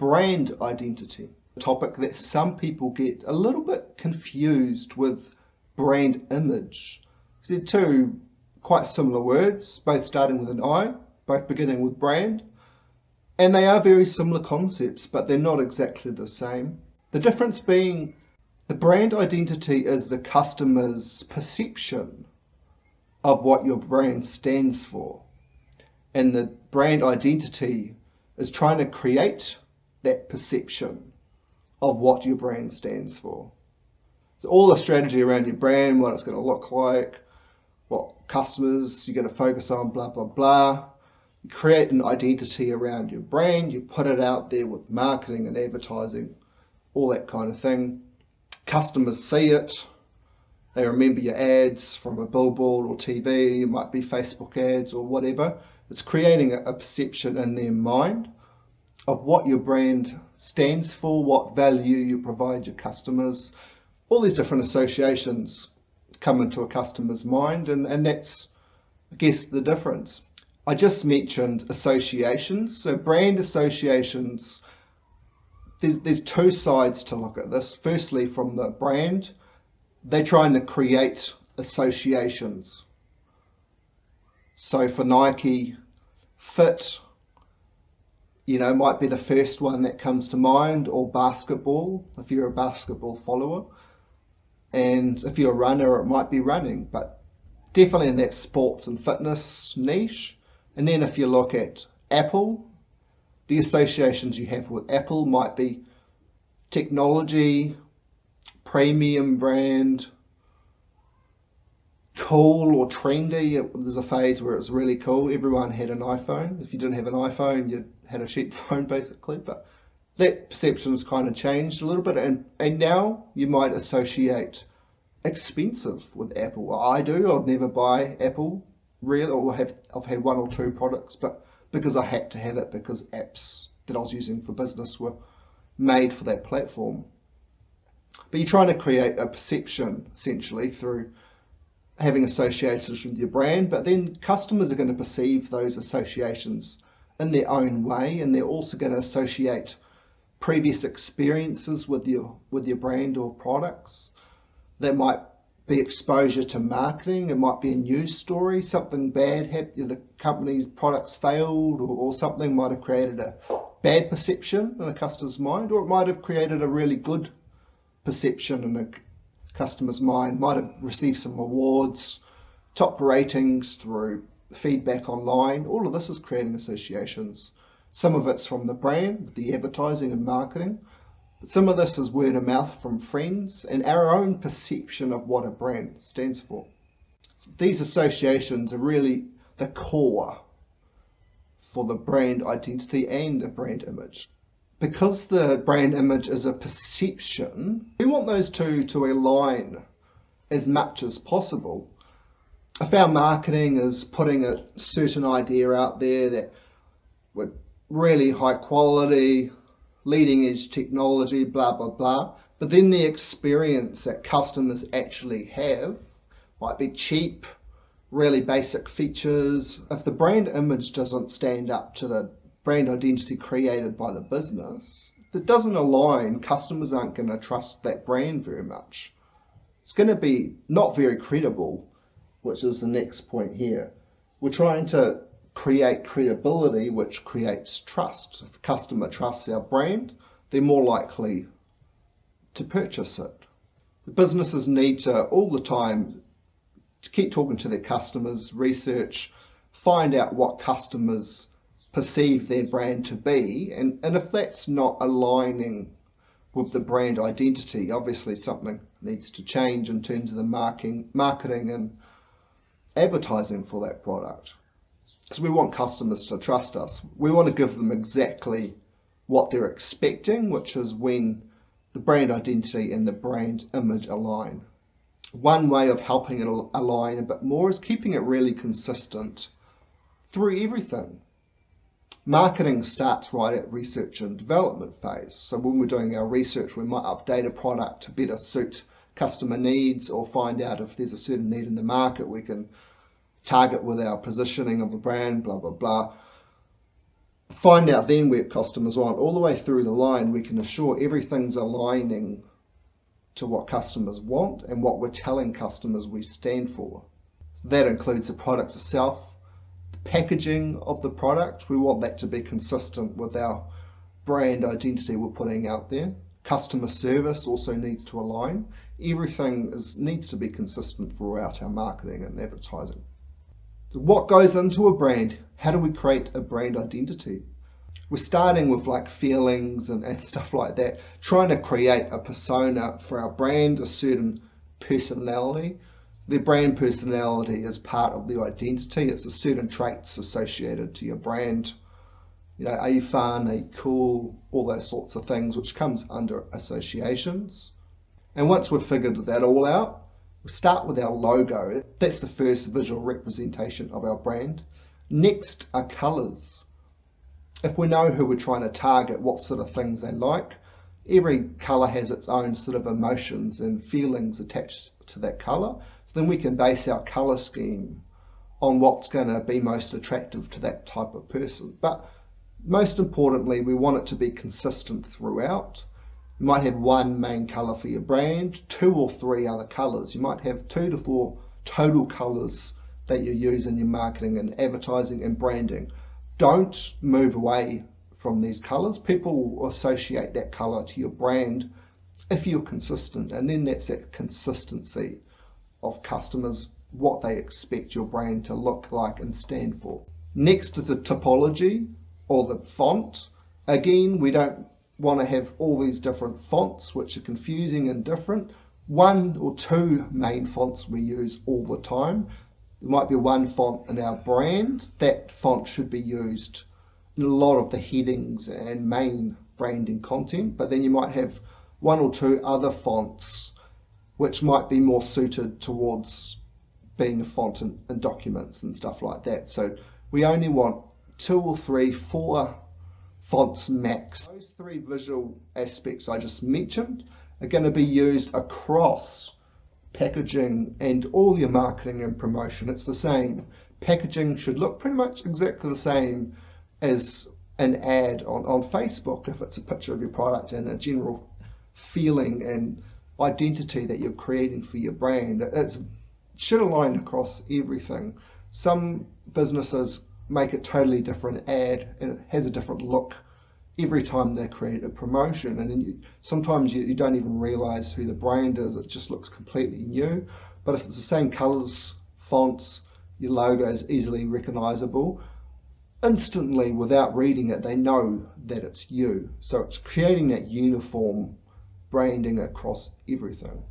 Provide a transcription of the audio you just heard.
brand identity, a topic that some people get a little bit confused with brand image. They're two quite similar words, both starting with an I, both beginning with brand, and they are very similar concepts, but they're not exactly the same. The difference being the brand identity is the customer's perception of what your brand stands for, and the brand identity is trying to create that perception of what your brand stands for. So all the strategy around your brand, what it's going to look like, what customers you're going to focus on, blah, blah, blah. You create an identity around your brand, you put it out there with marketing and advertising, all that kind of thing. Customers see it, they remember your ads from a billboard or TV, it might be Facebook ads or whatever. It's creating a perception in their mind of what your brand stands for, what value you provide your customers. All these different associations come into a customer's mind, and that's, I guess, the difference. I just mentioned associations. So brand associations, there's two sides to look at this. Firstly, from the brand, they're trying to create associations. So for Nike, fit, might be the first one that comes to mind, or basketball, if you're a basketball follower. And if you're a runner, it might be running, but definitely in that sports and fitness niche. And then if you look at Apple, the associations you have with Apple might be technology, premium brand, cool or trendy. There's a phase where it was really cool. Everyone had an iPhone. If you didn't have an iPhone, you had a sheep phone basically. But that perception's kind of changed a little bit. And now you might associate expensive with Apple. Well, I do. I'd never buy Apple, really, or I've had one or two products, but because I had to have it because apps that I was using for business were made for that platform. But you're trying to create a perception essentially through having associations with your brand, but then customers are going to perceive those associations in their own way, and they're also going to associate previous experiences with your brand or products. That might be exposure to marketing, it might be a news story, something bad happened, the company's products failed, or something might have created a bad perception in a customer's mind, or it might have created a really good perception in a customer's mind, might have received some awards, top ratings through feedback online. All of this is creating associations. Some of it's from the brand, the advertising and marketing, but some of this is word of mouth from friends and our own perception of what a brand stands for. These associations are really the core for the brand identity and a brand image. Because the brand image is a perception, we want those two to align as much as possible. If our marketing is putting a certain idea out there that we're really high quality, leading edge technology, blah, blah, blah, but then the experience that customers actually have might be cheap, really basic features. If the brand image doesn't stand up to the brand identity created by the business, if it doesn't align, customers aren't going to trust that brand very much. It's going to be not very credible, which is the next point here. We're trying to create credibility, which creates trust. If a customer trusts our brand, they're more likely to purchase it. The businesses need to all the time to keep talking to their customers, research, find out what customers perceive their brand to be, and if that's not aligning with the brand identity, obviously something needs to change in terms of the marketing and advertising for that product. Because we want customers to trust us. We want to give them exactly what they're expecting, which is when the brand identity and the brand image align. One way of helping it align a bit more is keeping it really consistent through everything. Marketing starts right at research and development phase. So when we're doing our research, we might update a product to better suit customer needs, or find out if there's a certain need in the market we can target with our positioning of the brand, blah, blah, blah. find out then where customers want. All the way through the line, we can assure everything's aligning to what customers want and what we're telling customers we stand for. So that includes the product itself, the packaging of the product. We want that to be consistent with our brand identity we're putting out there. Customer service also needs to align. Everything needs to be consistent throughout our marketing and advertising. So what goes into a brand? How do we create a brand identity? We're starting with like feelings and stuff like that, trying to create a persona for our brand, a certain personality. The brand personality is part of the identity. It's a certain traits associated to your brand. You know, are you fun? Are you cool? All those sorts of things, which comes under associations. And once we've figured that all out, we start with our logo. That's the first visual representation of our brand. Next are colours. If we know who we're trying to target, what sort of things they like, every colour has its own sort of emotions and feelings attached to that colour. So then we can base our colour scheme on what's going to be most attractive to that type of person. But most importantly, we want it to be consistent throughout. You might have one main colour for your brand, 2 or 3 other colours. You might have 2 to 4 total colours that you use in your marketing and advertising and branding. Don't move away from these colours. People will associate that colour to your brand if you're consistent, and then that's that consistency of customers, what they expect your brand to look like and stand for. Next is the topology or the font. Again, we don't want to have all these different fonts which are confusing and different. 1 or 2 main fonts we use all the time. There might be one font in our brand. That font should be used in a lot of the headings and main branding content, but then you might have 1 or 2 other fonts which might be more suited towards being a font in documents and stuff like that. So we only want 2 or 3, 4 fonts max. Those 3 visual aspects I just mentioned are going to be used across packaging and all your marketing and promotion. It's the same. Packaging should look pretty much exactly the same as an ad on Facebook if it's a picture of your product and a general feeling and identity that you're creating for your brand. It should align across everything. Some businesses make a totally different ad and it has a different look every time they create a promotion, and then sometimes you don't even realize who the brand is. It just looks completely new. But if it's the same colors, fonts, your logo is easily recognizable, instantly without reading it they know that it's you. So it's creating that uniform branding across everything.